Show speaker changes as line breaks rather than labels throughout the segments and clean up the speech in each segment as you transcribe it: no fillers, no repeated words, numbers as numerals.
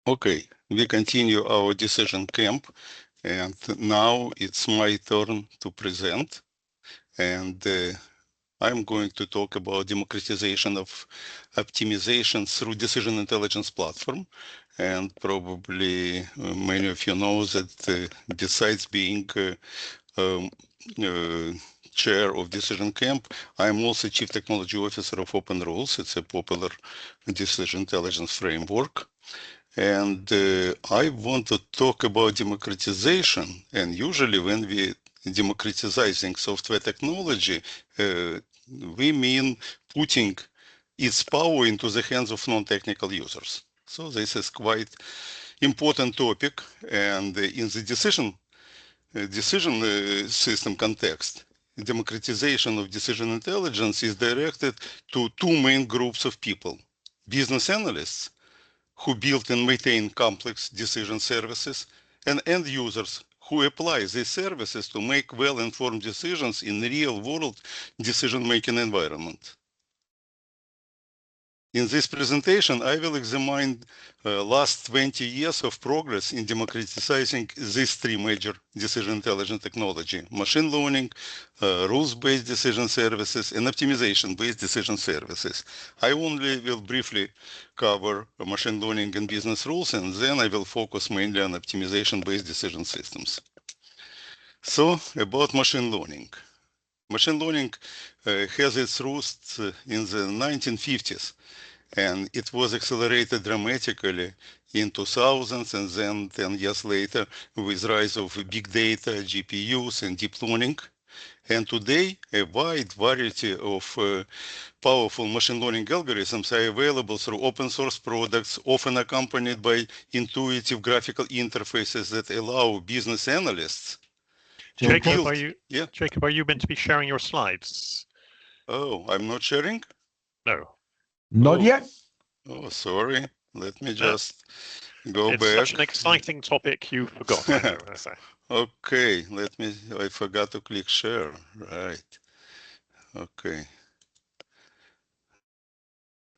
Okay, we continue our decision camp, and now it's my turn to present. And I'm going to talk about democratization of optimization through decision intelligence platform. And probably many of you know that besides being um, uh, chair of DecisionCAMP, I'm also Chief Technology Officer of OpenRules. It's a popular decision intelligence framework. And I want to talk about democratization. And usually when we democratizing software technology, we mean putting its power into the hands of non-technical users. So this is quite important topic. And in the decision system context, democratization of decision intelligence is directed to two main groups of people: business analysts, who build and maintain complex decision services, and end users who apply these services to make well-informed decisions in real-world decision-making environment. In this presentation, I will examine last 20 years of progress in democratizing these three major decision intelligence technology: machine learning, rules-based decision services, and optimization-based decision services. I only will briefly cover machine learning and business rules, and then I will focus mainly on optimization-based decision systems. So, about machine learning. Machine learning has its roots in the 1950s. And it was accelerated dramatically in 2000s, and then 10 years later with rise of big data, GPUs, and deep learning. And today, a wide variety of powerful machine learning algorithms are available through open source products, often accompanied by intuitive graphical interfaces that allow business analysts to
Jacob,
build.
Jacob, are you meant to be sharing your slides?
Oh, I'm not sharing?
No.
Not yet.
Oh, sorry. Let me just go
it's
back.
Such an exciting topic, you forgot. I know.
Okay, I forgot to click share. Right. Okay.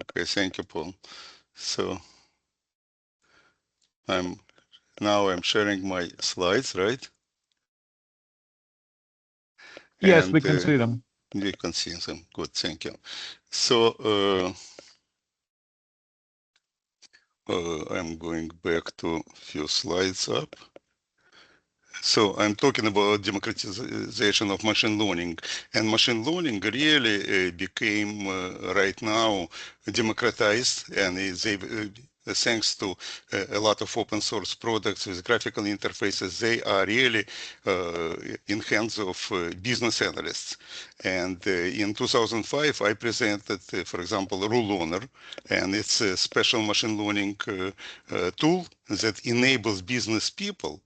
Okay, thank you, Paul. So I'm sharing my slides, right?
Yes, we can see them.
We can see them. Good, thank you. So I'm going back to a few slides up. So I'm talking about democratization of machine learning, and machine learning really became right now democratized, and thanks to a lot of open source products with graphical interfaces, they are really in hands of business analysts. And in 2005, I presented, for example, Rule Owner, and it's a special machine learning tool that enables business people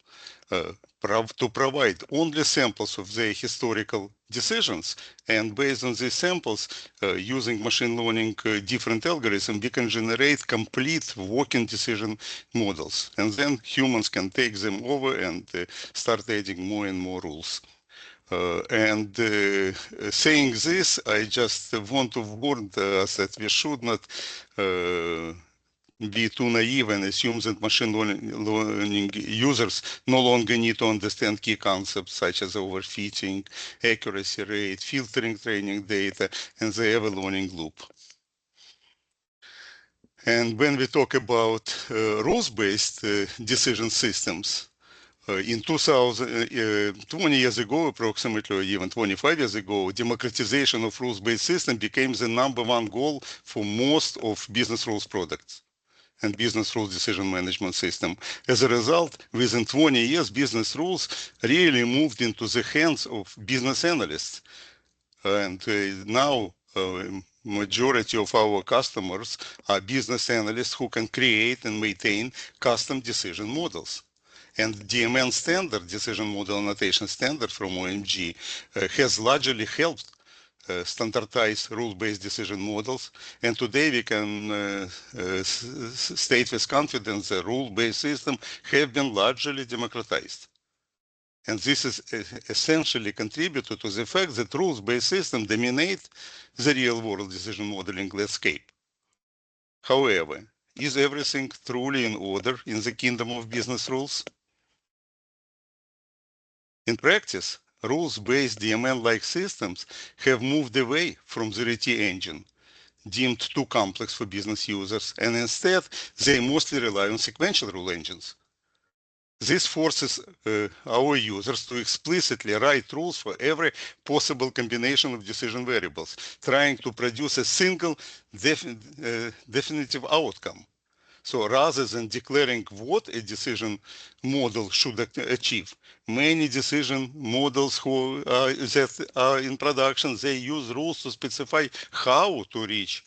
to provide only samples of their historical decisions, and based on these samples, using machine learning different algorithms, we can generate complete working decision models, and then humans can take them over and start adding more and more rules. Saying this, I just want to warn us that we should not be too naive and assume that machine learning users no longer need to understand key concepts such as overfitting, accuracy rate, filtering training data, and the ever-learning loop. And when we talk about rules-based decision systems, in 20 years ago, approximately, or even 25 years ago, democratization of rules-based system became the #1 goal for most of business rules products and business rules decision management system. As a result, within 20 years, business rules really moved into the hands of business analysts. And now, majority of our customers are business analysts who can create and maintain custom decision models. And DMN standard, decision model annotation standard from OMG, has largely helped standardized rule-based decision models. And today we can state with confidence that rule-based systems have been largely democratized. And this is essentially contributed to the fact that rules-based systems dominate the real-world decision modeling landscape. However, is everything truly in order in the kingdom of business rules? In practice, rules-based DML-like systems have moved away from the RT engine, deemed too complex for business users, and instead they mostly rely on sequential rule engines. This forces our users to explicitly write rules for every possible combination of decision variables, trying to produce a single definitive outcome. So rather than declaring what a decision model should achieve, many decision models that are in production, they use rules to specify how to reach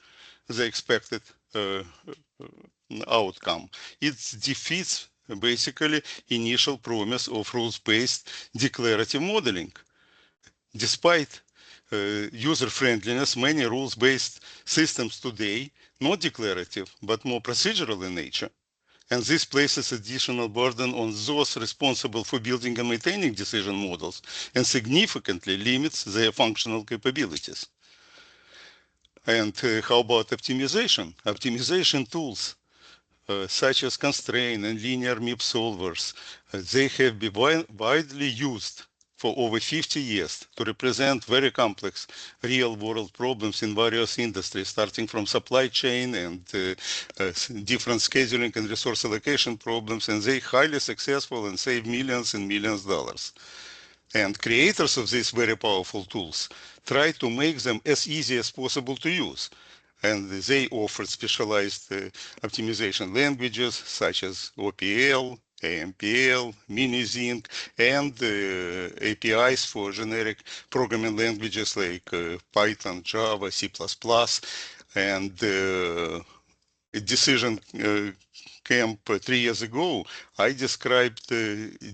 the expected outcome. It defeats basically initial promise of rules-based declarative modeling. Despite user-friendliness, many rules-based systems today, not declarative, but more procedural in nature. And this places additional burden on those responsible for building and maintaining decision models and significantly limits their functional capabilities. And how about optimization? Optimization tools such as constraint and linear MIP solvers, they have been widely used for over 50 years to represent very complex real-world problems in various industries, starting from supply chain and different scheduling and resource allocation problems, and they highly successful and save millions and millions of dollars. And creators of these very powerful tools try to make them as easy as possible to use. And they offer specialized optimization languages such as OPL, AMPL, MiniZinc, and APIs for generic programming languages like Python, Java, C++, and DecisionCAMP 3 years ago, I described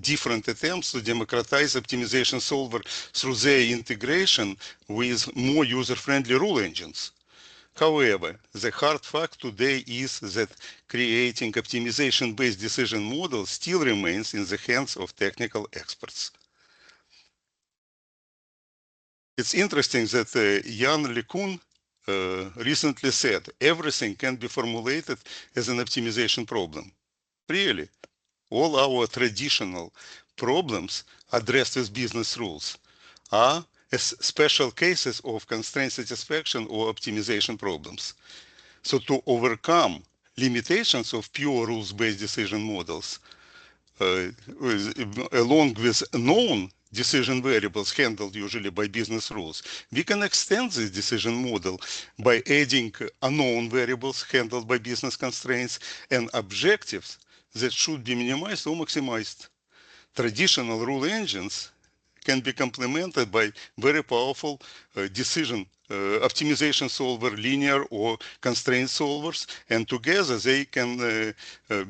different attempts to democratize optimization solver through their integration with more user-friendly rule engines. However, the hard fact today is that creating optimization-based decision models still remains in the hands of technical experts. It's interesting that Jan LeCun recently said, everything can be formulated as an optimization problem. Really, all our traditional problems addressed with business rules are as special cases of constraint satisfaction or optimization problems. So to overcome limitations of pure rules-based decision models, along with known decision variables handled usually by business rules, we can extend this decision model by adding unknown variables handled by business constraints and objectives that should be minimized or maximized. Traditional rule engines can be complemented by very powerful decision optimization solver, linear or constraint solvers, and together they can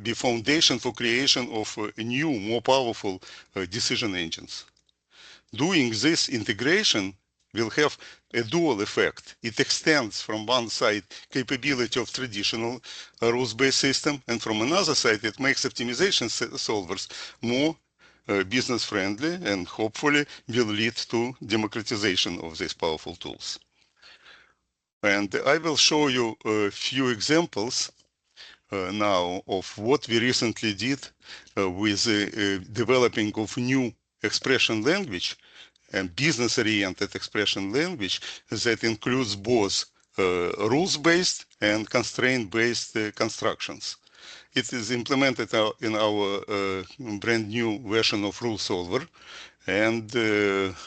be foundation for creation of new, more powerful decision engines. Doing this integration will have a dual effect. It extends from one side capability of traditional rules-based system, and from another side it makes optimization solvers more business-friendly and hopefully will lead to democratization of these powerful tools. And I will show you a few examples now of what we recently did with developing of new expression language and business-oriented expression language that includes both rules-based and constraint-based constructions. It is implemented in our brand new version of Rule Solver. And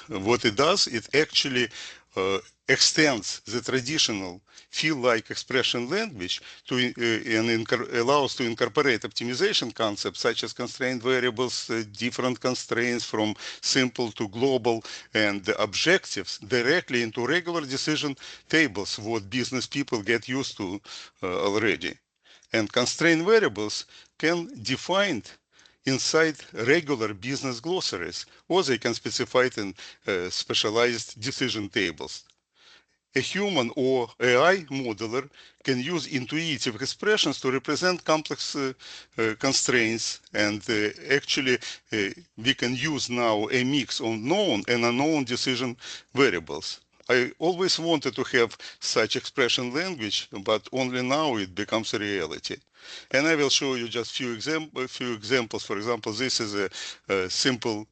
what it does, it actually extends the traditional field-like expression language to and allows to incorporate optimization concepts such as constraint variables, different constraints from simple to global, and objectives directly into regular decision tables, what business people get used to already. And constraint variables can be defined inside regular business glossaries, or they can specify it in specialized decision tables. A human or AI modeler can use intuitive expressions to represent complex constraints, and actually we can use now a mix of known and unknown decision variables. I always wanted to have such expression language, but only now it becomes a reality. And I will show you just few examples. For example, this is a simple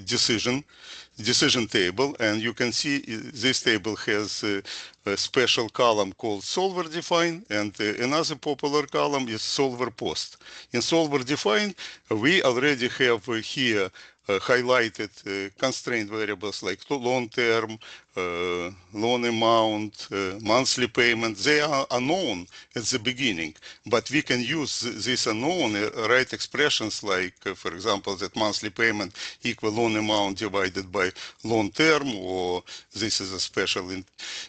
decision table, and you can see this table has a special column called solver define, and another popular column is solver post. In solver define, we already have here highlighted constraint variables like long term, loan amount, monthly payment. They are unknown at the beginning, but we can use this unknown, write expressions like, for example, that monthly payment equal loan amount divided by loan term, or this is a special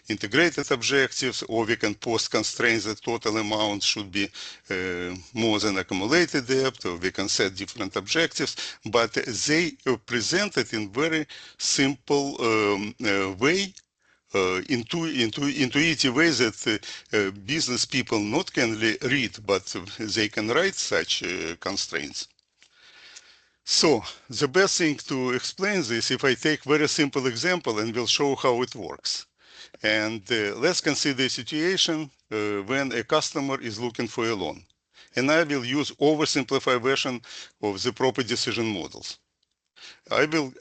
integrated objectives, or we can post constraints that total amount should be more than accumulated debt, or we can set different objectives, but they presented in very simple way, intuitive way that business people not can read, but they can write such constraints. So the best thing to explain this, if I take very simple example and will show how it works. And let's consider a situation when a customer is looking for a loan. And I will use oversimplified version of the proper decision models. I will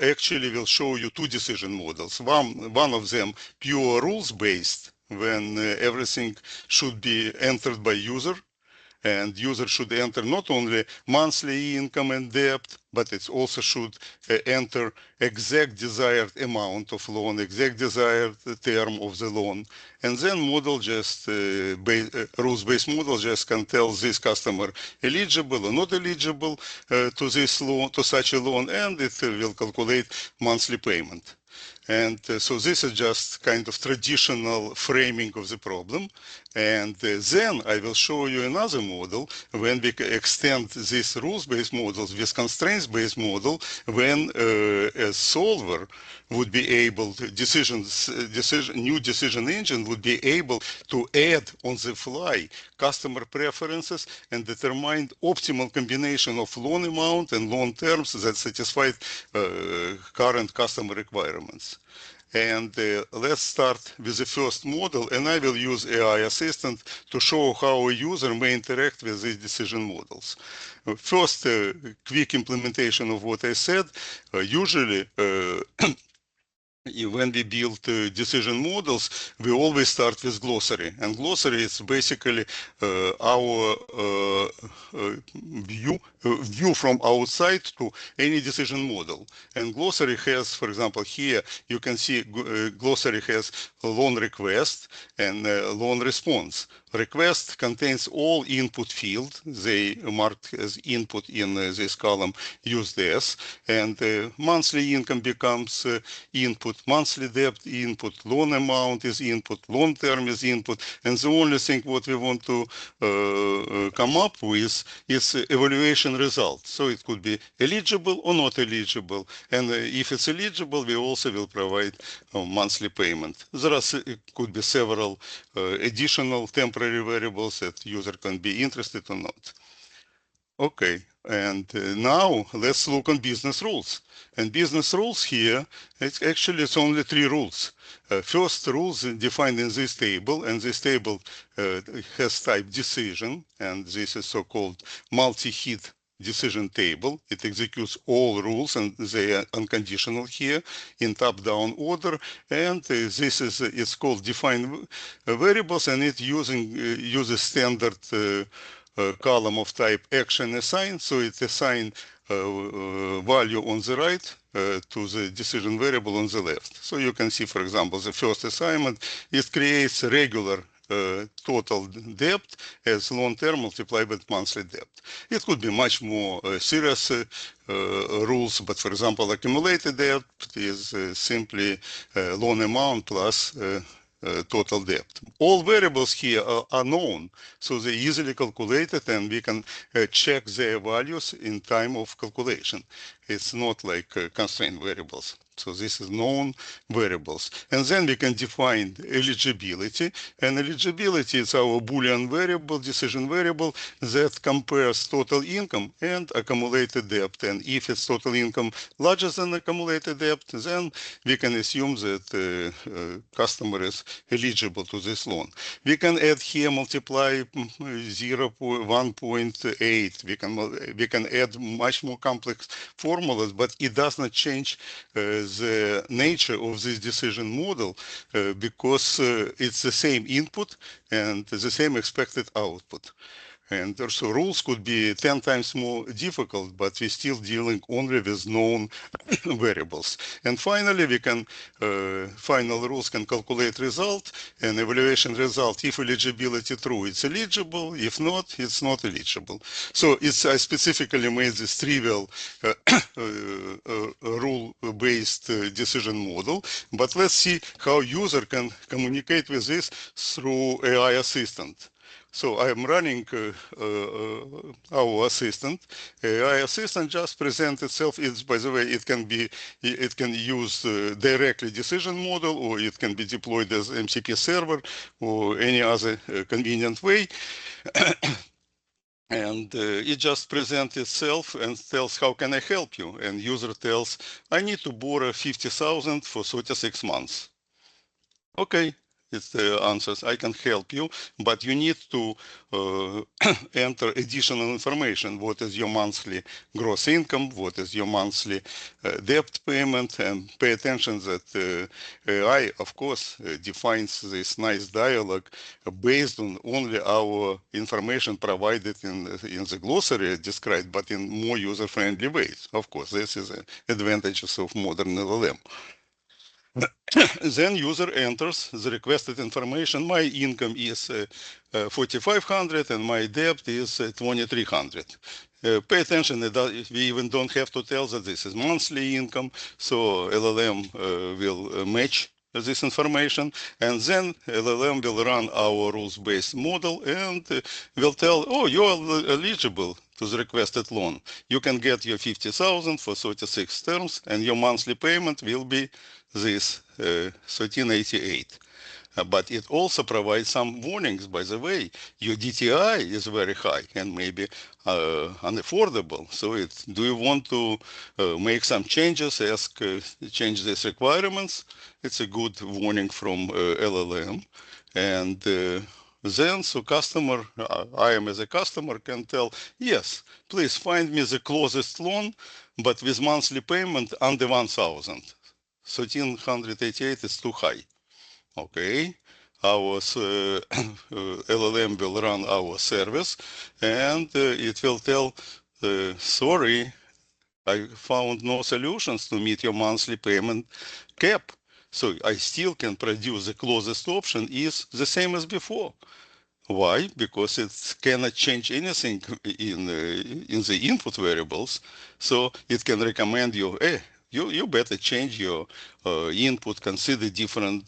show you two decision models. One of them pure rules based, when everything should be entered by user, and user should enter not only monthly income and debt, but it also should enter exact desired amount of loan, exact desired term of the loan. And then model just, rules-based model just can tell this customer eligible or not eligible to this loan, to such a loan, and it will calculate monthly payment. And so this is just kind of traditional framing of the problem. And then I will show you another model when we extend these rules-based models with constraints-based model, when a solver would be able to new decision engine would be able to add on the fly customer preferences and determine optimal combination of loan amount and loan terms that satisfy current customer requirements. And let's start with the first model, and I will use AI assistant to show how a user may interact with these decision models. First, quick implementation of what I said. Usually, when we build decision models, we always start with glossary. And glossary is basically our view from outside to any decision model. And glossary has, for example, here you can see glossary has loan request and loan response. Request contains all input field. They marked as input in this column used as, and monthly income becomes input, monthly debt input, loan amount is input, loan term is input, and the only thing what we want to come up with is evaluation result. So it could be eligible or not eligible, and if it's eligible, we also will provide monthly payment. There could be several additional temporary variables that user can be interested or not. Okay, and now let's look on business rules. And business rules here, it's only 3 rules. First rules defined in this table, and this table has type decision, and this is so-called multi-hit decision table. It executes all rules, and they are unconditional here in top-down order. And this is it's called define variables, and it uses standard column of type action assign. So it assigns value on the right to the decision variable on the left. So you can see, for example, the first assignment, it creates a regular total debt as loan term multiplied by monthly debt. It could be much more serious rules, but for example, accumulated debt is simply loan amount plus total debt. All variables here are known, so they're easily calculated, and we can check their values in time of calculation. It's not like constraint variables. So this is known variables. And then we can define eligibility. And eligibility is our Boolean variable, decision variable, that compares total income and accumulated debt. And if it's total income larger than accumulated debt, then we can assume that customer is eligible to this loan. We can add here, multiply 1.8. We can add much more complex formulas, but it does not change the nature of this decision model because it's the same input and the same expected output. And also rules could be 10 times more difficult, but we're still dealing only with known variables. And finally, we can, final rules can calculate result and evaluation result. If eligibility true, it's eligible. If not, it's not eligible. So it's, I specifically made this trivial rule-based decision model. But let's see how user can communicate with this through AI assistant. So I am running our assistant. AI assistant just presents itself. It's, by the way, it can use directly decision model, or it can be deployed as MCP server, or any other convenient way. And it just presents itself and tells, how can I help you? And user tells, I need to borrow 50,000 for 36 months. Okay. It's the answers. I can help you, but you need to enter additional information. What is your monthly gross income? What is your monthly debt payment? And pay attention that AI, of course, defines this nice dialogue based on only our information provided in the glossary described, but in more user-friendly ways. Of course, this is the advantages of modern LLM. Then user enters the requested information. My income is 4,500 and my debt is 2,300. Pay attention, we even don't have to tell that this is monthly income, so LLM will match this information, and then LLM will run our rules-based model and will tell, oh, you're eligible to the requested loan. You can get your 50,000 for 36 terms, and your monthly payment will be this 1388. But it also provides some warnings. By the way, your DTI is very high and maybe unaffordable. So do you want to make some changes, change these requirements? It's a good warning from LLM. And then, so customer, I am as a customer can tell, yes, please find me the closest loan, but with monthly payment under 1,000. 1,388 is too high. Okay, our LLM will run our service, and it will tell, sorry, I found no solutions to meet your monthly payment cap. So I still can produce the closest option is the same as before. Why? Because it cannot change anything in the input variables. So it can recommend you, hey, you better change your input, consider different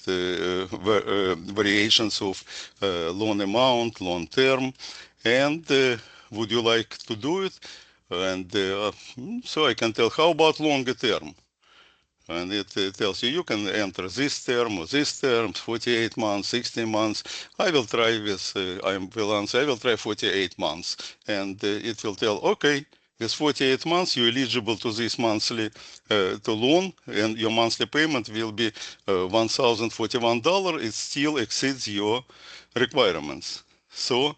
variations of loan amount, loan term, and would you like to do it? And so I can tell, how about longer term? And it tells you, you can enter this term or this term, 48 months, 60 months. I will try with, I will try 48 months. And it will tell, okay, with 48 months, you're eligible to this monthly to loan, and your monthly payment will be $1,041. It still exceeds your requirements. So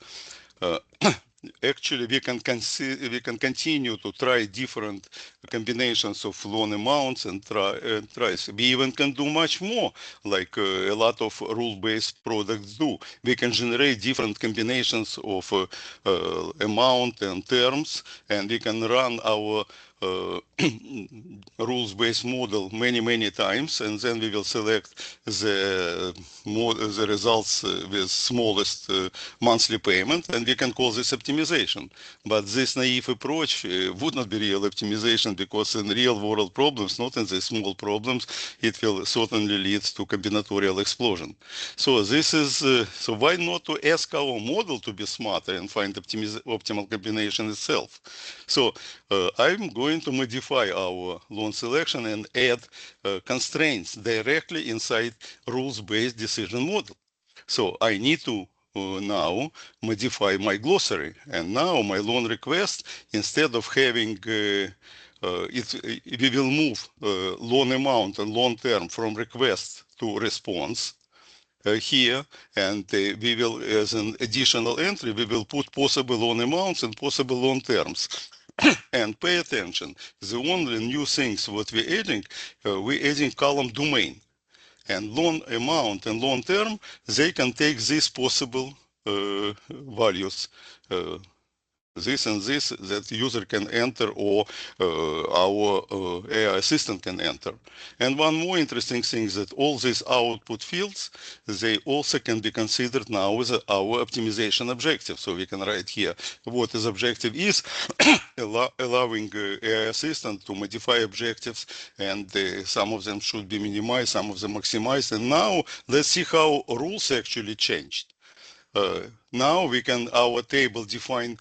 actually, we can continue to try different combinations of loan amounts and tries. We even can do much more, like a lot of rule-based products do. We can generate different combinations of amount and terms, and we can run our rules-based model many times, and then we will select the results with smallest monthly payment, and we can call this optimization. But this naive approach would not be real optimization, because in real-world problems, not in the small problems, it will certainly lead to combinatorial explosion. So this is so why not to ask our model to be smarter and find optimal combination itself? So I'm going going to modify our loan selection and add constraints directly inside rules-based decision model. So I need to now modify my glossary, and now my loan request, instead of having we will move loan amount and loan term from request to response here, and we will, as an additional entry, we will put possible loan amounts and possible loan terms. And pay attention, the only new things what we're adding column domain. And loan amount and loan term, they can take these possible values, this and this that user can enter, or our AI assistant can enter. And one more interesting thing is that all these output fields, they also can be considered now as our optimization objective. So we can write here what is objective is, allowing AI assistant to modify objectives, and some of them should be minimized, some of them maximized. And now let's see how rules actually changed. Now we can, our table define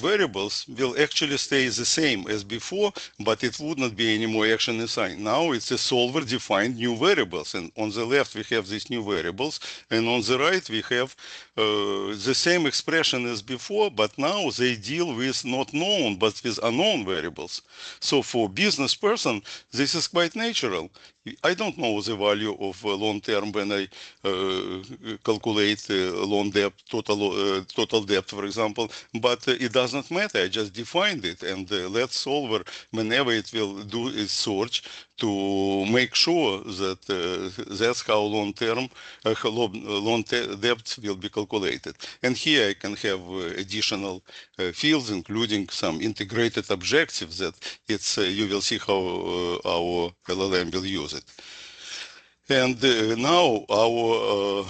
variables will actually stay the same as before, but it would not be any more action assigned. Now it's a solver defined new variables, and on the left we have these new variables, and on the right we have the same expression as before, but now they deal with not known but with unknown variables. So for business person, this is quite natural. I don't know the value of loan term when I calculate loan debt, total debt, for example, but it doesn't matter. I just defined it, and let solver, whenever it will do its search, to make sure that that's how loan term, debt will be calculated. And here I can have additional fields, including some integrated objectives that it's you will see how our LLM will use it. And now our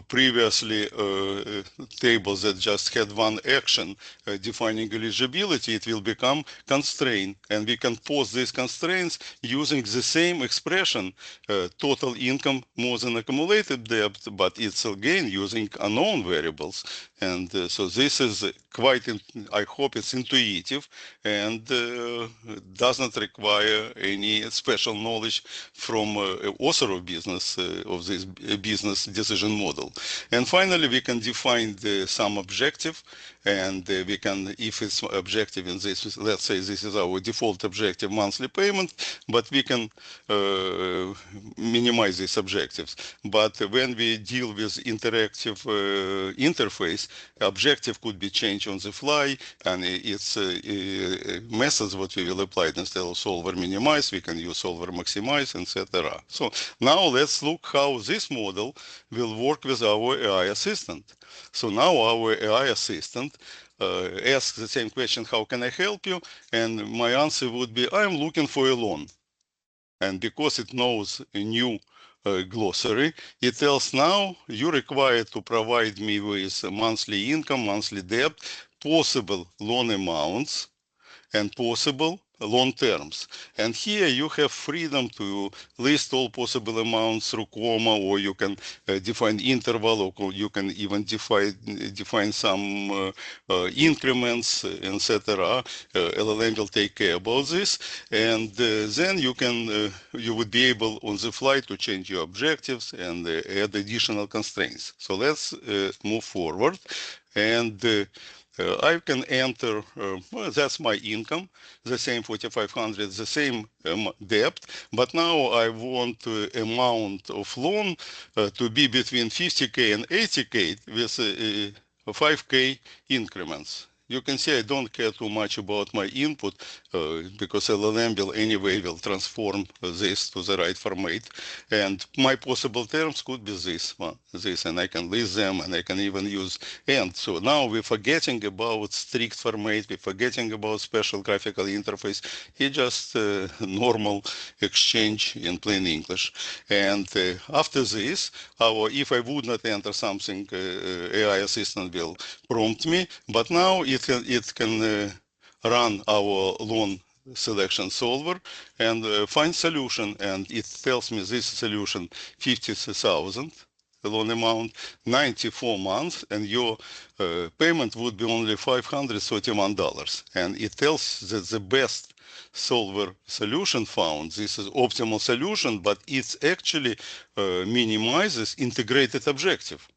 previously tables that just had one action defining eligibility, it will become constraint, and we can pose these constraints using the same expression, total income more than accumulated debt, but it's again using unknown variables. And so this is quite, I hope it's intuitive, and doesn't require any special knowledge from author of business, of this business decision model. And finally, we can define some objective, and we can, if it's objective in this, let's say this is our default objective, monthly payment, but we can minimize these objectives. But when we deal with interactive interface, objective could be changed on the fly, and it's methods what we will apply instead of solver minimize, we can use solver maximize, etc. So now let's look how this model will work with our AI assistant. So now our AI assistant asks the same question, how can I help you? And my answer would be, I'm looking for a loan. And because it knows a new glossary, it tells now you're required to provide me with monthly income, monthly debt, possible loan amounts, and possible loan terms. And here you have freedom to list all possible amounts through comma, or you can define interval, or you can even define some increments, etc. LLM will take care about this, and then you can you would be able on the fly to change your objectives and add additional constraints. So let's move forward, and I can enter, well, that's my income, the same 4,500, the same debt, but now I want amount of loan to be between 50K and 80K with 5K increments. You can see I don't care too much about my input because LLM will anyway will transform this to the right format. And my possible terms could be this one, this, and I can list them, and I can even use and. So now we're forgetting about strict format, we're forgetting about special graphical interface. It's just normal exchange in plain English. And after this, if I would not enter something, AI assistant will prompt me, but now it can run our loan selection solver and find solution, and it tells me this solution 50,000 loan amount, 94 months, and your payment would be only $531, and it tells that the best solver solution found. This is optimal solution, but it's actually minimizes integrated objective.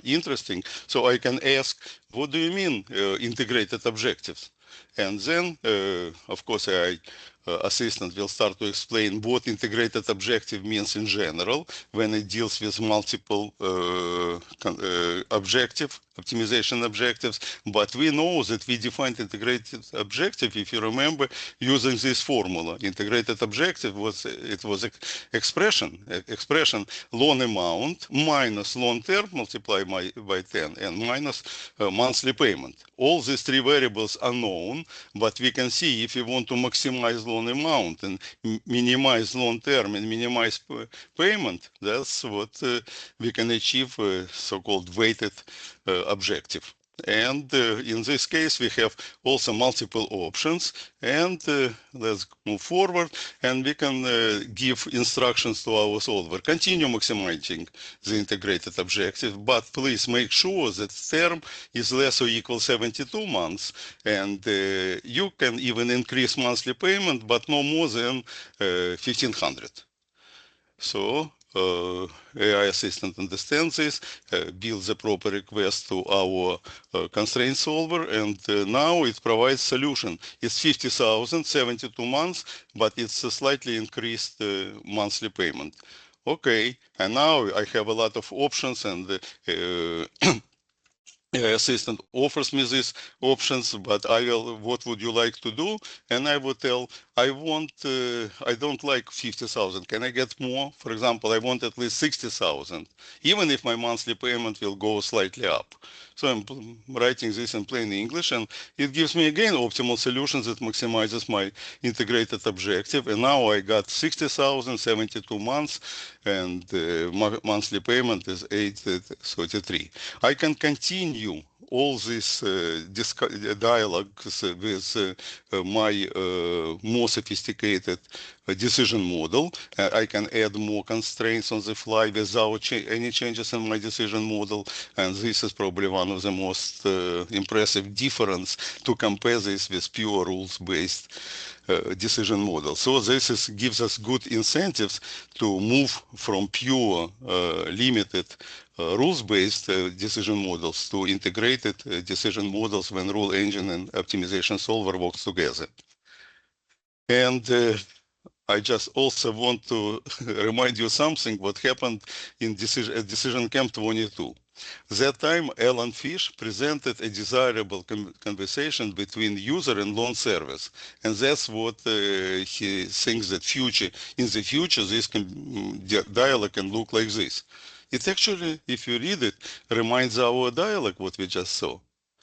Interesting. So I can ask, what do you mean integrated objectives? And then, of course, assistant will start to explain what integrated objective means in general when it deals with multiple optimization objectives. But we know that we defined integrated objective, if you remember, using this formula. Integrated objective was expression loan amount minus loan term multiplied by 10 and minus monthly payment. All these three variables are known, but we can see if you want to maximize loan amount and minimize loan term and minimize payment, that's what we can achieve so-called weighted objective. And in this case, we have also multiple options. And let's move forward. And we can give instructions to our solver. Continue maximizing the integrated objective, but please make sure that term is less or equal 72 months. And you can even increase monthly payment, but no more than 1,500. So AI assistant understands this, builds the proper request to our constraint solver, and now it provides solution. It's 50,000, 72 months, but it's a slightly increased monthly payment. Okay, and now I have a lot of options, and assistant offers me these options, but I will, what would you like to do? And I would tell, I don't like 50,000. Can I get more? For example, I want at least 60,000, even if my monthly payment will go slightly up. So I'm writing this in plain English, and it gives me again optimal solutions that maximizes my integrated objective. And now I got 60,000, 72 months, and my monthly payment is 833. I can continue all this dialogues with my more sophisticated decision model. I can add more constraints on the fly without any changes in my decision model. And this is probably one of the most impressive difference to compare this with pure rules-based decision model. So this gives us good incentives to move from pure limited rules-based decision models to integrated decision models when rule engine and optimization solver works together. And I just also want to remind you something what happened in DecisionCAMP 22. That time, Alan Fish presented a desirable conversation between user and loan service. And that's what he thinks that in the future, this dialogue can look like this. It actually, if you read it, reminds our dialogue what we just saw.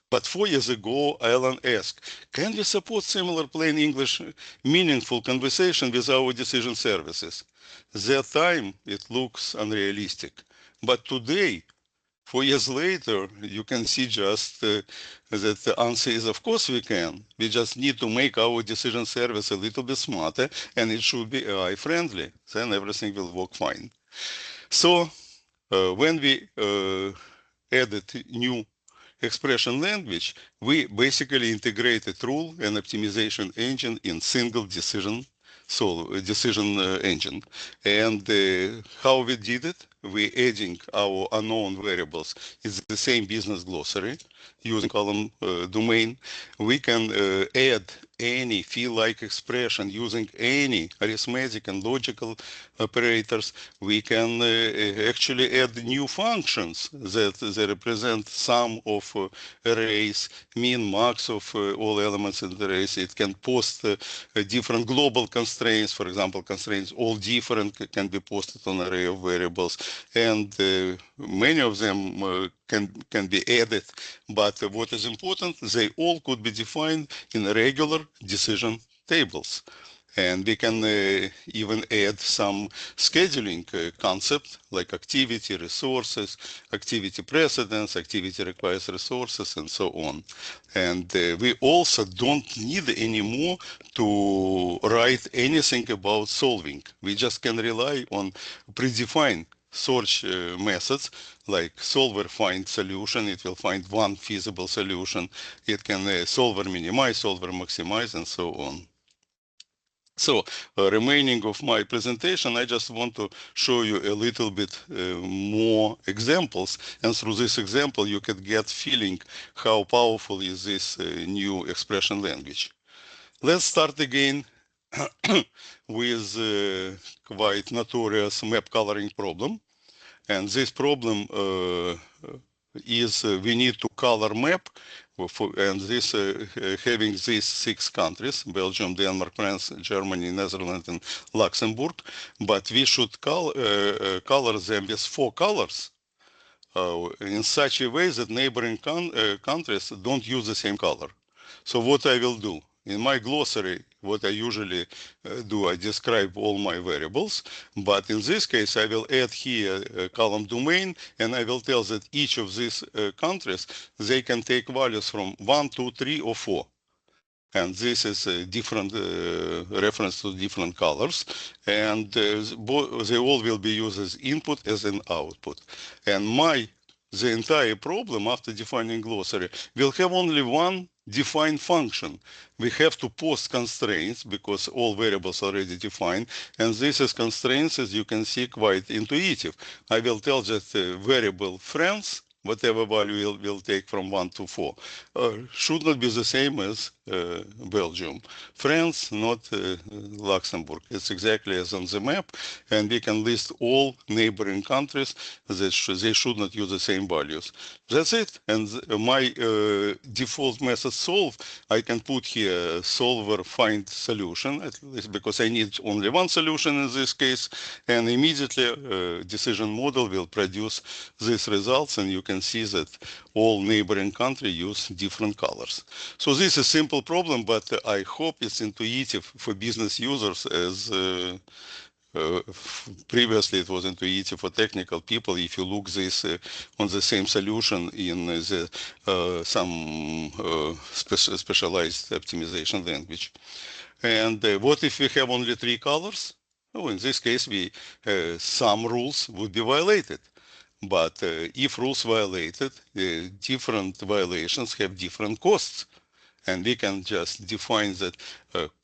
But 4 years ago, Alan asked, can we support similar plain English meaningful conversation with our decision services? That time, it looks unrealistic. But today, 4 years later, you can see just that the answer is, of course we can. We just need to make our decision service a little bit smarter, and it should be AI friendly. Then everything will work fine. So when we added new expression language, we basically integrated rule and optimization engine in single decision engine. And how we did it? We adding our unknown variables. It's the same business glossary using column domain. We can add any feel-like expression using any arithmetic and logical operators. We can actually add new functions that they represent sum of arrays, min, max of all elements in the arrays. It can post different global constraints. For example, constraints all different can be posted on an array of variables. And many of them can be added, but what is important, they all could be defined in regular decision tables. And we can even add some scheduling concept like activity, resources, activity precedence, activity requires resources, and so on. And we also don't need anymore to write anything about solving. We just can rely on predefined search methods like solver find solution. It will find one feasible solution. It can solver minimize, solver maximize, and so on. So, remaining of my presentation, I just want to show you a little bit more examples. And through this example, you can get feeling how powerful is this new expression language. Let's start again with quite notorious map coloring problem. And this problem is we need to color map and this having these 6 countries, Belgium, Denmark, France, Germany, Netherlands, and Luxembourg, but we should color them with 4 colors in such a way that neighboring countries don't use the same color. So what I will do, in my glossary, what I usually do, I describe all my variables, but in this case, I will add here a column domain, and I will tell that each of these countries, they can take values from 1, 2, 3, or 4. And this is a different reference to different colors, and they all will be used as input as an output. And the entire problem after defining glossary will have only one defined function. We have to post constraints because all variables are already defined, and this is constraints, as you can see, quite intuitive. I will tell that variable France, whatever value we'll take from 1 to 4, should not be the same as Belgium. France, not Luxembourg. It's exactly as on the map, and we can list all neighboring countries that they should not use the same values. That's it. And my default method solve, I can put here solver find solution, at least because I need only one solution in this case, and immediately decision model will produce these results, and you can see that all neighboring countries use different colors. So this is a simple problem, but I hope it's intuitive for business users as previously it was intuitive for technical people. If you look this on the same solution in some specialized optimization language. And what if we have only 3 colors? Oh, in this case, some rules would be violated. But if rules violated, different violations have different costs. And we can just define that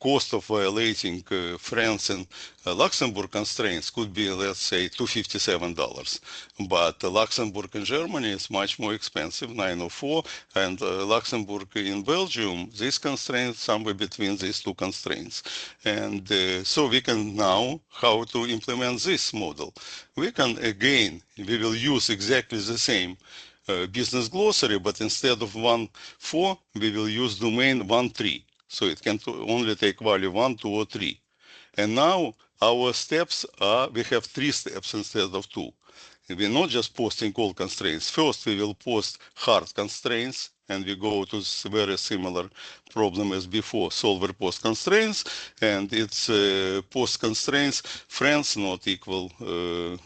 cost of violating France and Luxembourg constraints could be, let's say, $257. But Luxembourg in Germany is much more expensive, 904, and Luxembourg in Belgium, these constraints somewhere between these 2 constraints. And so we can now, how to implement this model? We can, again, we will use exactly the same business glossary, but instead of 1, 4, we will use domain 1, 3. So it can only take value 1, 2, or 3. And now our steps are, we have 3 steps instead of 2. We're not just posting all constraints. First, we will post hard constraints, and we go to very similar problem as before, solver post constraints, and it's post constraints, France not equal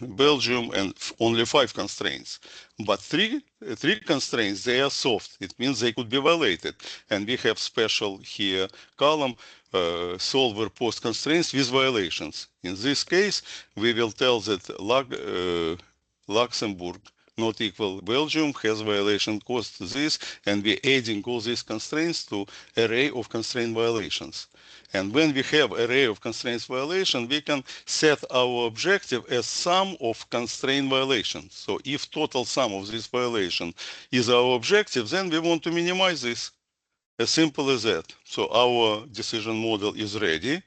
Belgium, and only 5 constraints. But three constraints, they are soft. It means they could be violated. And we have special here column, solver post constraints with violations. In this case, we will tell that Luxembourg not equal Belgium has violation cost this, and we're adding all these constraints to array of constraint violations. And when we have array of constraints violation, we can set our objective as sum of constraint violations. So if total sum of this violation is our objective, then we want to minimize this. As simple as that. So our decision model is ready.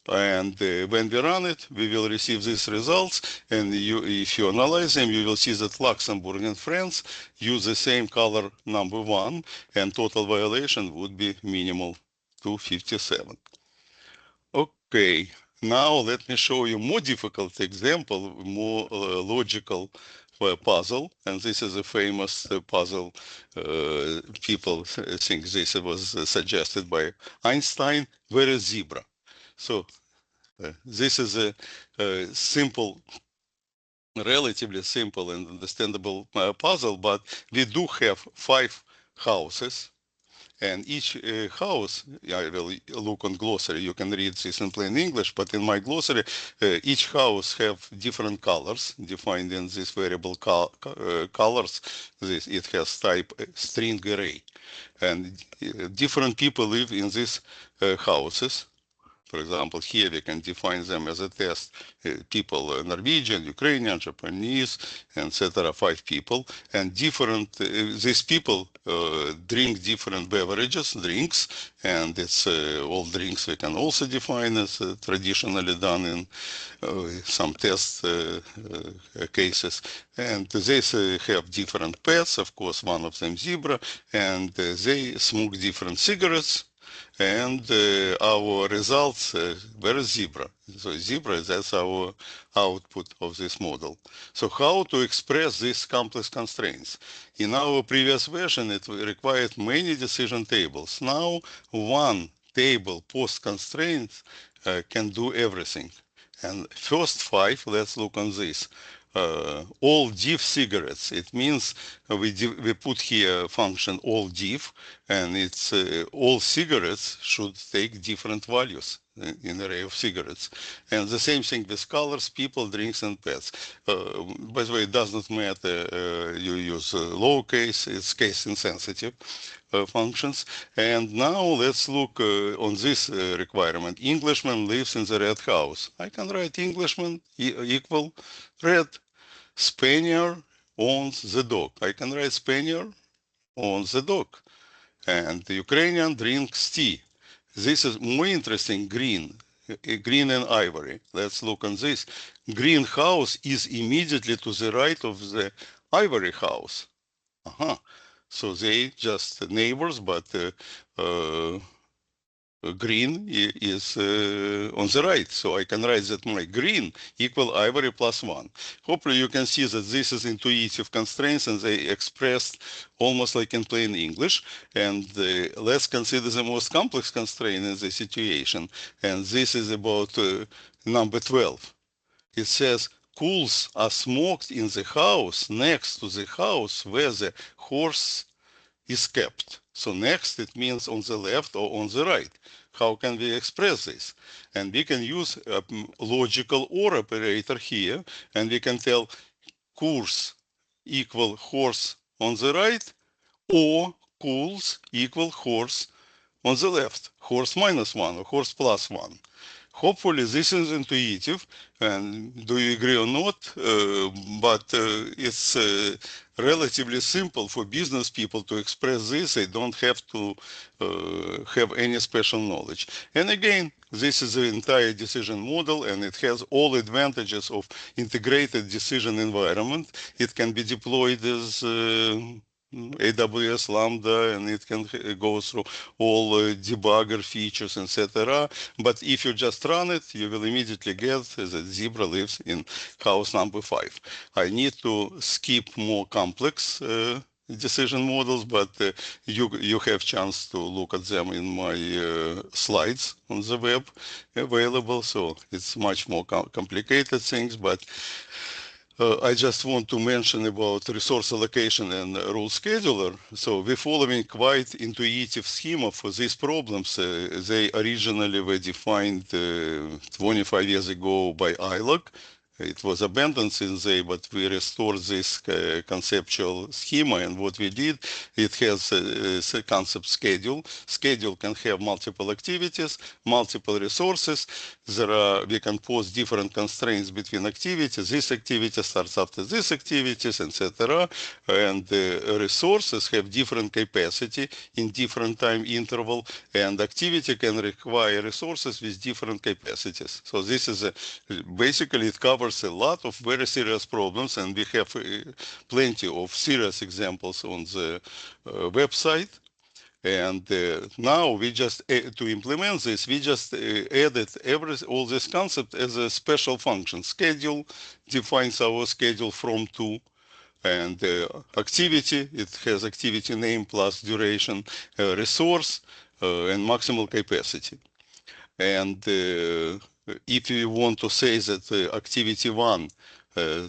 And when we run it, we will receive these results. And if you analyze them, you will see that Luxembourg and France use the same color number 1, and total violation would be minimal 257. Okay, now let me show you more difficult example, more logical puzzle. And this is a famous puzzle. People think this was suggested by Einstein. Where is zebra? So this is a simple, relatively simple and understandable puzzle, but we do have 5 houses, and each house, I will look on glossary, you can read this in plain English, but in my glossary, each house have different colors defined in this variable colors. It has type string array, and different people live in these houses. For example, here we can define them as a test. People, Norwegian, Ukrainian, Japanese, etc. 5 people. And different, these people drink different beverages, drinks, and it's all drinks we can also define as traditionally done in some test cases. And they have different pets, of course, one of them zebra, and they smoke different cigarettes. And our results were zebra. So zebra, that's our output of this model. So how to express these complex constraints? In our previous version, it required many decision tables. Now, one table post-constraints can do everything. And first 5, let's look on this. All div cigarettes. It means we put here function all div, and it's all cigarettes should take different values in array of cigarettes. And the same thing with colors, people, drinks, and pets. By the way, it does not matter you use lowercase, it's case insensitive functions. And now let's look on this requirement. Englishman lives in the red house. I can write Englishman equal red. Spaniard owns the dog. I can write Spaniard owns the dog. And the Ukrainian drinks tea. This is more interesting, green and ivory. Let's look on this. Green house is immediately to the right of the ivory house. So they just neighbors, but green is on the right. So I can write that my green equal ivory plus 1. Hopefully you can see that this is intuitive constraints and they expressed almost like in plain English. And let's consider the most complex constraint in the situation. And this is about number 12. It says, coals are smoked in the house next to the house where the horse is kept. So next, it means on the left or on the right. How can we express this? And we can use a logical OR operator here, and we can tell course equal horse on the right, or coals equal horse on the left, horse minus 1 or horse plus 1. Hopefully this is intuitive, and do you agree or not? But it's relatively simple for business people to express this. They don't have to have any special knowledge. And again, this is the entire decision model, and it has all advantages of integrated decision environment. It can be deployed as AWS Lambda, and it can go through all debugger features, etc. But if you just run it, you will immediately get that zebra lives in house number 5. I need to skip more complex decision models, but you have chance to look at them in my slides on the web available. So it's much more complicated things, but I just want to mention about resource allocation and rule scheduler. So we're following quite intuitive schema for these problems. They originally were defined 25 years ago by ILOC. It was abandoned since then, but we restored this conceptual schema. And what we did, it has a concept schedule. Schedule can have multiple activities, multiple resources. We can pose different constraints between activities. This activity starts after this activities, etc. And resources have different capacity in different time interval, and activity can require resources with different capacities. So this is basically it covers a lot of very serious problems, and we have plenty of serious examples on the website. And now we just, to implement this, we just added all this concept as a special function. Schedule defines our schedule from to, and activity, it has activity name plus duration, resource, and maximal capacity. And if you want to say that activity 1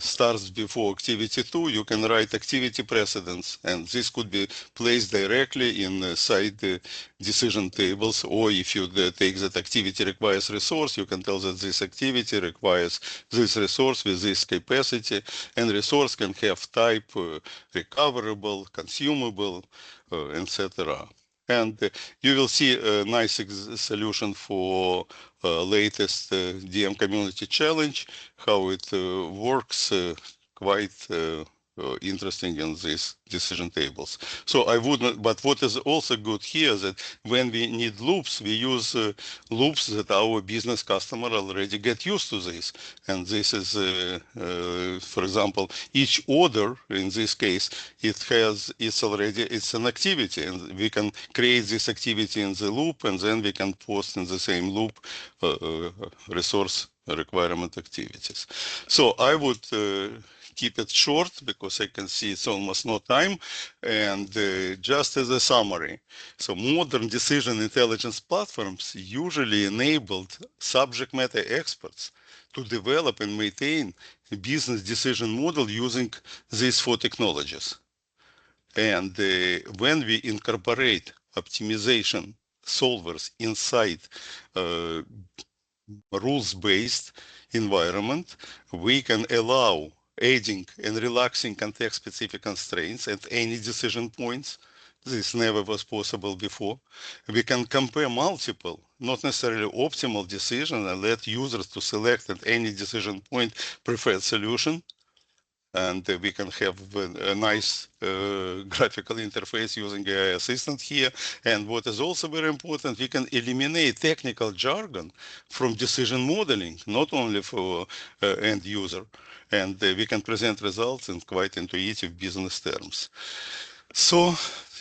starts before activity 2, you can write activity precedence, and this could be placed directly inside the decision tables. Or if you take that activity requires resource, you can tell that this activity requires this resource with this capacity, and resource can have type recoverable, consumable, etc. And you will see a nice solution for latest DM Community Challenge, how it works quite interesting in these decision tables. So I wouldn't, but what is also good here is that when we need loops, we use loops that our business customer already get used to this. And this is, for example, each order in this case, it's an activity, and we can create this activity in the loop, and then we can post in the same loop resource requirement activities. So I would keep it short because I can see it's almost no time. And just as a summary, so modern decision intelligence platforms usually enabled subject matter experts to develop and maintain a business decision model using these four technologies. And when we incorporate optimization solvers inside rules-based environment, we can allow adding and relaxing context-specific constraints at any decision points. This never was possible before. We can compare multiple, not necessarily optimal decisions, and let users to select at any decision point preferred solution. And we can have a nice graphical interface using AI assistant here. And what is also very important, we can eliminate technical jargon from decision modeling, not only for end user. And we can present results in quite intuitive business terms. So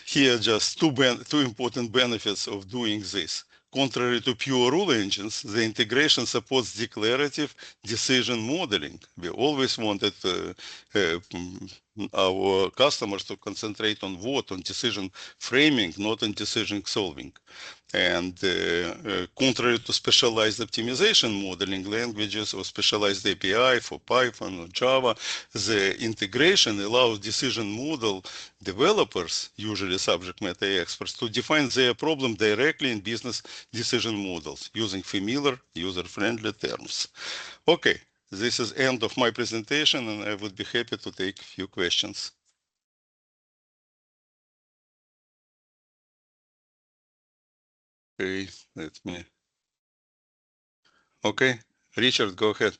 here are just two important benefits of doing this. Contrary to pure rule engines, the integration supports declarative decision modeling. We always wanted our customers to concentrate on what? On decision framing, not on decision solving. And contrary to specialized optimization modeling languages or specialized API for Python or Java, the integration allows decision model developers, usually subject matter experts, to define their problem directly in business decision models using familiar, user-friendly terms. Okay, this is end of my presentation, and I would be happy to take a few questions. Okay, let me. Okay, Richard, go ahead.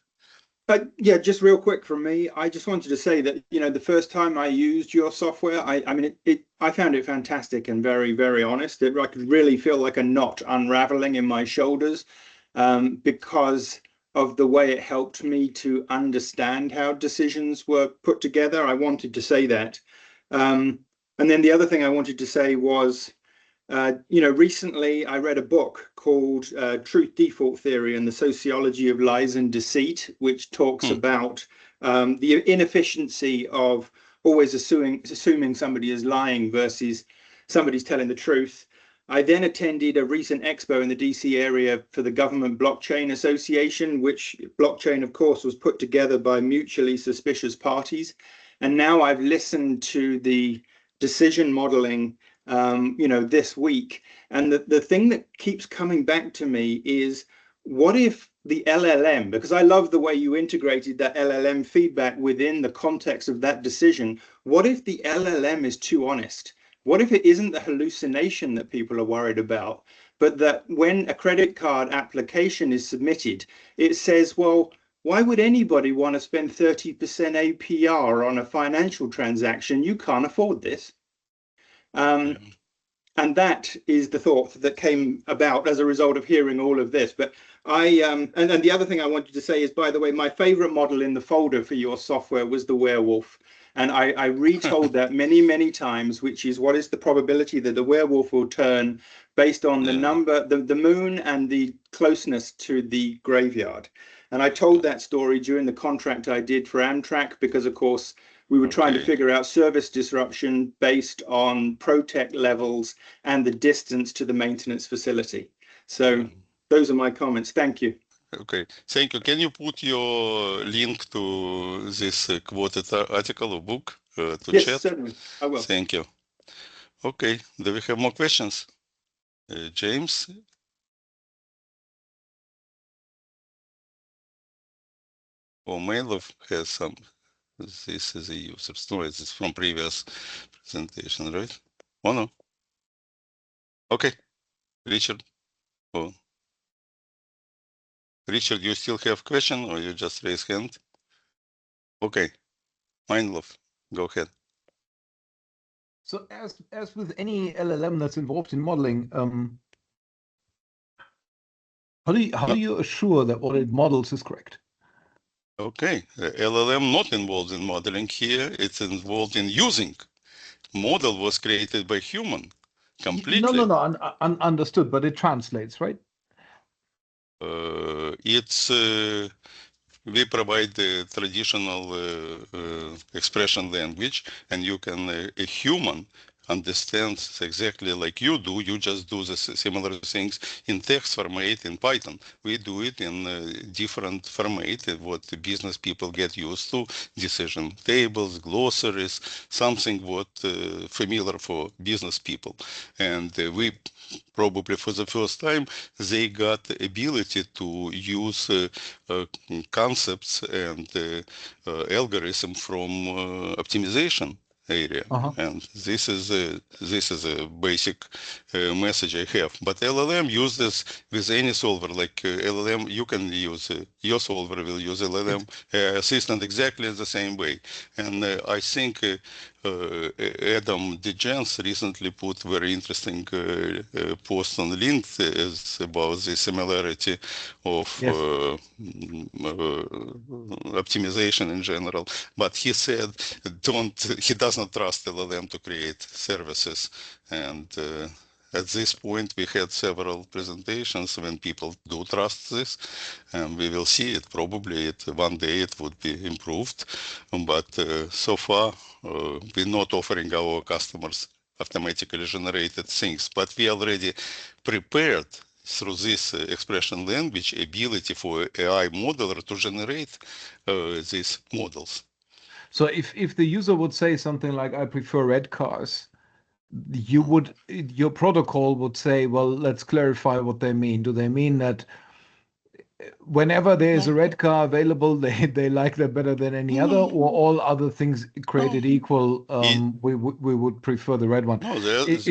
Yeah, just real quick from me. I just wanted to say that, the first time I used your software, I found it fantastic and very, very honest. I could really feel like a knot unraveling in my shoulders because of the way it helped me to understand how decisions were put together. I wanted to say that. And then the other thing I wanted to say was, recently I read a book called Truth Default Theory and the Sociology of Lies and Deceit, which talks about the inefficiency of always assuming somebody is lying versus somebody's telling the truth. I then attended a recent expo in the DC area for the Government Blockchain Association, which blockchain, of course, was put together by mutually suspicious parties. And now I've listened to the decision modeling this week. And the thing that keeps coming back to me is, what if the LLM, because I love the way you integrated that LLM feedback within the context of that decision, what if the LLM is too honest? What if it isn't the hallucination that people are worried about, but that when a credit card application is submitted, it says, well, why would anybody want to spend 30% APR on a financial transaction? You can't afford this. And that is the thought that came about as a result of hearing all of this. But and the other thing I wanted to say is, by the way, my favorite model in the folder for your software was the werewolf. And I retold that many, many times, which is, what is the probability that the werewolf will turn based on the number, the moon and the closeness to the graveyard. And I told that story during the contract I did for Amtrak, because, of course, we were trying to figure out service disruption based on protect levels and the distance to the maintenance facility. So those are my comments. Thank you.
Okay, thank you. Can you put your link to this quoted article or book to
yes,
chat?
Certainly. I will.
Thank you. Okay, do we have more questions? James? Or Mailov has some. This is a user story. It's from previous presentation, right? Oh no. Okay, Richard. Oh. Richard, you still have question or you just raise hand? Okay, Mindlove, go ahead.
So as with any LLM that's involved in modeling, how do you assure that what it models is correct?
Okay, LLM not involved in modeling here. It's involved in using. Model was created by human completely.
No, understood, but it translates, right?
It's we provide the traditional expression language, and you can a human understands exactly like you do. You just do the similar things in text format in Python. We do it in different format, what the business people get used to, decision tables, glossaries, something what familiar for business people. And we probably for the first time, they got the ability to use concepts and algorithm from optimization area. And this is a basic message I have. But LLM uses with any solver, like LLM, you can use your solver will use LLM assistant exactly the same way. And I think Adam DeGens recently put very interesting post on LinkedIn about the similarity of optimization in general. But he said, he does not trust LLM to create services. And at this point, we had several presentations when people do trust this, and we will see it. Probably one day it would be improved, but so far we're not offering our customers automatically generated things, but we already prepared through this expression language ability for AI modeler to generate these models.
So if the user would say something like, I prefer red cars, your protocol would say, well, let's clarify what they mean. Do they mean that whenever there is a red car available, they like that better than any other, or all other things created equal, we would prefer the red one?
No, there's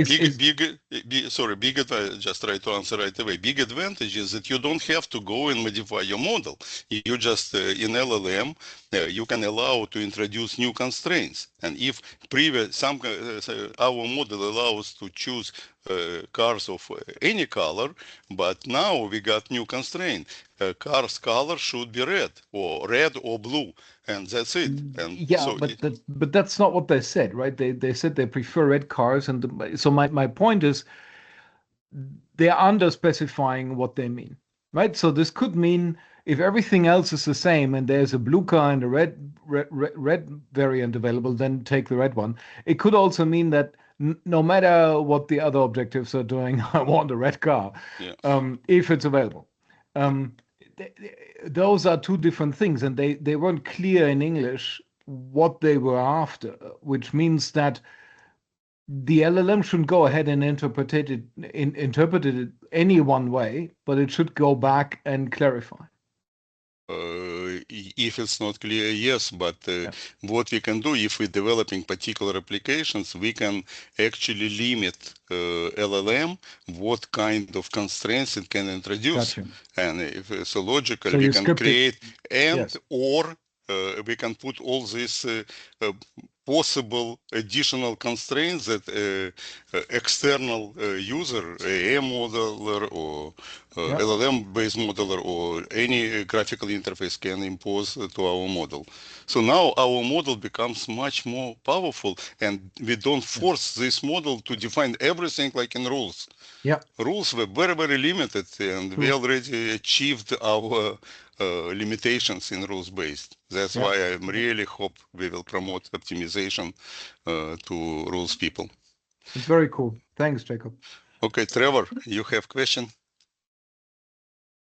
just try to answer right away. Big advantage is that you don't have to go and modify your model. You just, in LLM, you can allow to introduce new constraints. And if our model allows to choose cars of any color, but now we got new constraint. Car's color should be red or blue, and that's it. And
yeah,
so
but that's not what they said, right? They said they prefer red cars, and so my point is they're under specifying what they mean, right? So this could mean if everything else is the same and there's a blue car and a red variant available, then take the red one. It could also mean that no matter what the other objectives are doing, I want a red car, if it's available. Those are two different things, and they weren't clear in English what they were after, which means that the LLM shouldn't go ahead and interpret it any one way, but it should go back and clarify.
If it's not clear, yes, but what we can do if we're developing particular applications, we can actually limit LLM what kind of constraints it can introduce.
Gotcha.
And if it's logical, we can create or we can put all these possible additional constraints that external user, AM modeler or LLM-based modeler or any graphical interface can impose to our model. So now our model becomes much more powerful, and we don't force this model to define everything like in rules. Rules were very, very limited, and we already achieved our limitations in rules-based. That's why I really hope we will promote optimization to rules people.
It's very cool. Thanks, Jacob.
Okay, Trevor, you have question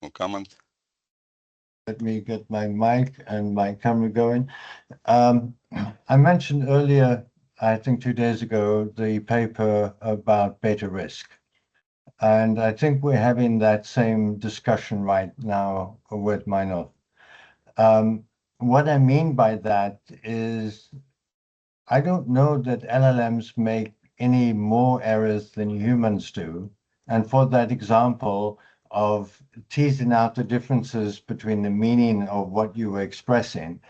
or comment?
Let me get my mic and my camera going. I mentioned earlier, I think 2 days ago, the paper about beta risk. And I think we're having that same discussion right now with Mindlove. What I mean by that is, I don't know that LLMs make any more errors than humans do. And for that example of teasing out the differences between the meaning of what you were expressing,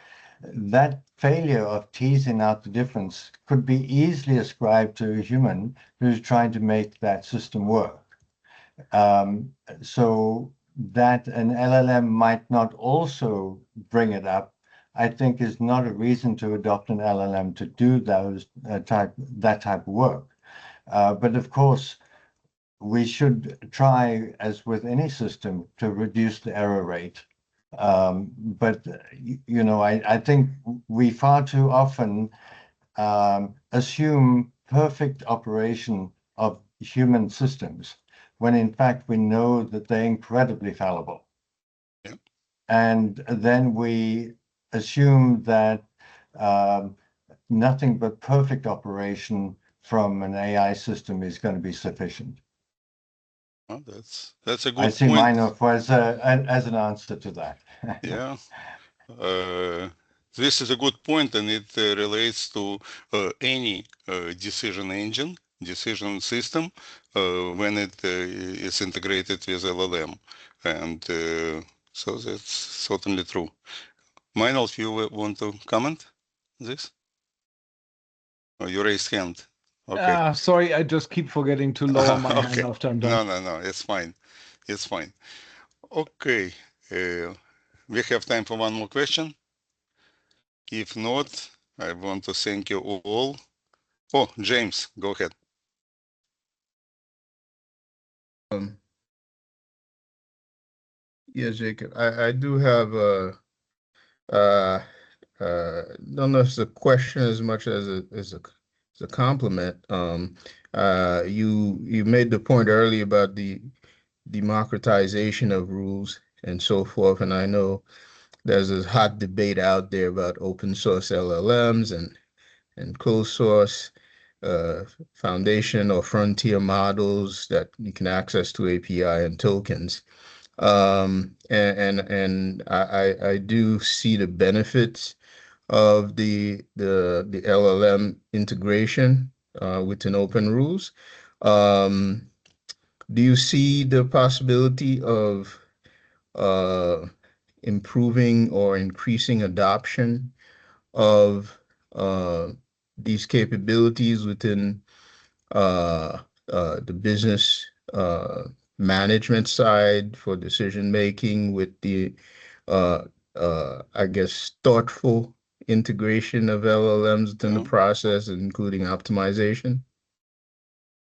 that failure of teasing out the difference could be easily ascribed to a human who's trying to make that system work. So that an LLM might not also bring it up, I think, is not a reason to adopt an LLM to do that type of work. But of course, we should try, as with any system, to reduce the error rate. But I think we far too often assume perfect operation of human systems, when in fact we know that they're incredibly fallible.
Yeah.
And then we assume that nothing but perfect operation from an AI system is going to be sufficient.
Well, that's a
I
good
see
point.
mine off as an answer to that.
Yeah. This is a good point, and it relates to any decision engine, decision system, when it is integrated with LLM. And so that's certainly true. Meinl, if you want to comment this? Oh, you raised hand. Okay.
Sorry, I just keep forgetting to lower my hand
Okay.
after I'm done.
No, it's fine. It's fine. Okay. We have time for one more question. If not, I want to thank you all. Oh, James, go ahead.
Yeah, Jacob, I do have uh don't know if it's a question as much as a compliment. You made the point earlier about the democratization of rules and so forth, and I know there's this hot debate out there about open source LLMs and closed source foundation or frontier models that you can access to API and tokens. And I do see the benefits of the LLM integration within OpenRules. Do you see the possibility of improving or increasing adoption of these capabilities within the business management side for decision making with the I guess thoughtful integration of LLMs within the process, including optimization?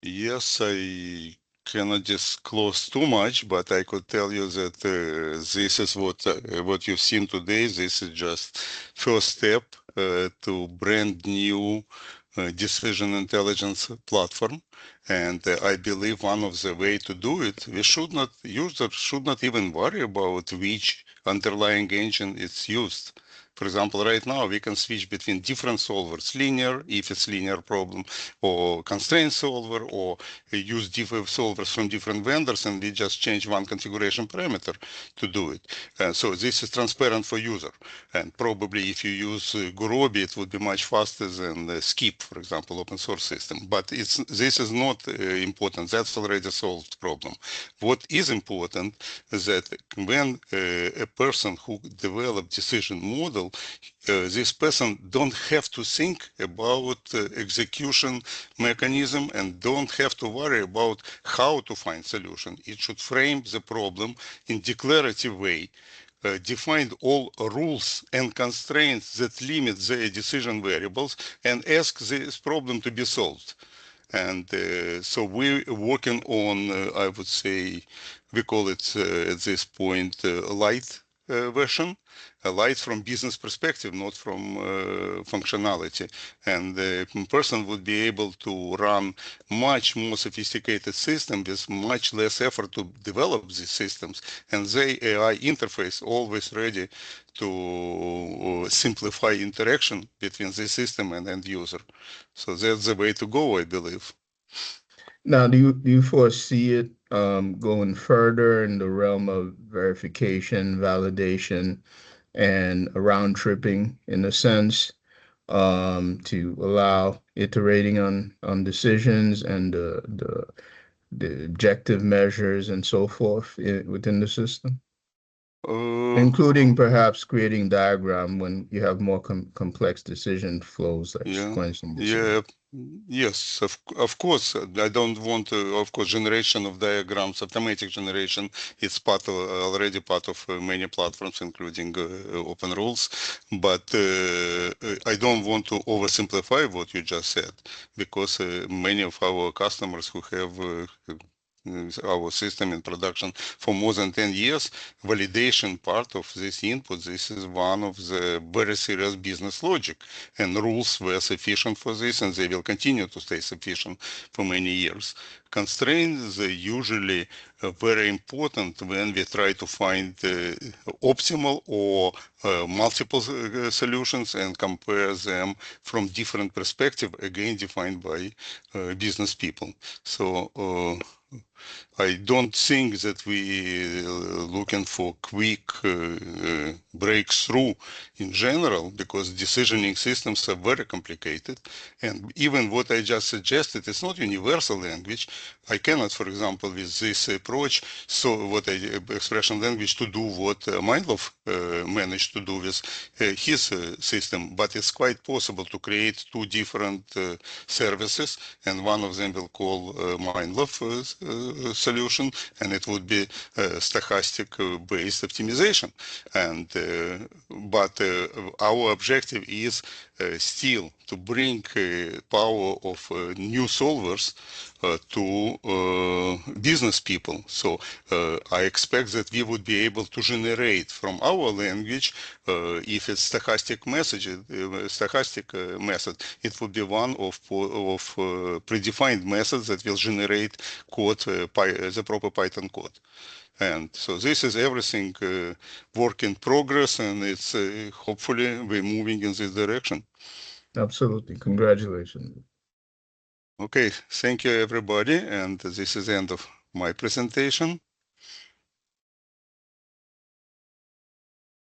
Yes, I cannot disclose too much, but I could tell you that this is what you've seen today. This is just first step to brand new decision intelligence platform. And I believe one of the way to do it, users should not even worry about which underlying engine is used. For example, right now we can switch between different solvers, linear, if it's linear problem, or constraint solver, or use different solvers from different vendors, and we just change one configuration parameter to do it. So this is transparent for user. And probably if you use Gurobi, it would be much faster than Skip, for example, open source system. But this is not important. That's already solved problem. What is important is that when a person who developed decision model, this person don't have to think about execution mechanism and don't have to worry about how to find solution. It should frame the problem in declarative way, define all rules and constraints that limit the decision variables, and ask this problem to be solved. And so we're working on, I would say, we call it at this point light version, light from business perspective, not from functionality. And the person would be able to run much more sophisticated system with much less effort to develop these systems. And the AI interface always ready to simplify interaction between the system and end user. So that's the way to go, I believe.
Now, do you foresee it going further in the realm of verification, validation, and round tripping in a sense, to allow iterating on decisions and the the objective measures and so forth within the system?
Uh,
Including perhaps creating diagram when you have more complex decision flows like
yeah,
sequencing decisions.
yes, of course. I don't want to, of course, generation of diagrams, automatic generation, it's already part of many platforms, including OpenRules. But I don't want to oversimplify what you just said, because many of our customers who have our system in production for more than 10 years, validation part of this input, this is one of the very serious business logic, and rules were sufficient for this, and they will continue to stay sufficient for many years. Constraints are usually very important when we try to find optimal or multiple solutions and compare them from different perspectives, again defined by business people. So I don't think that we looking for quick breakthrough in general, because decisioning systems are very complicated. And even what I just suggested, it's not universal language. I cannot, for example, with this approach, so what expression language to do what Mindlove managed to do with his system, but it's quite possible to create two different services, and one of them will call Mindlove solution, and it would be stochastic based optimization. And but our objective is still to bring power of new solvers to business people. So I expect that we would be able to generate from our language, if it's stochastic method, it would be one of predefined methods that will generate code, the proper Python code. And so this is everything work in progress, and it's hopefully we're moving in this direction.
Absolutely. Congratulations.
Okay, thank you everybody, and this is the end of my presentation.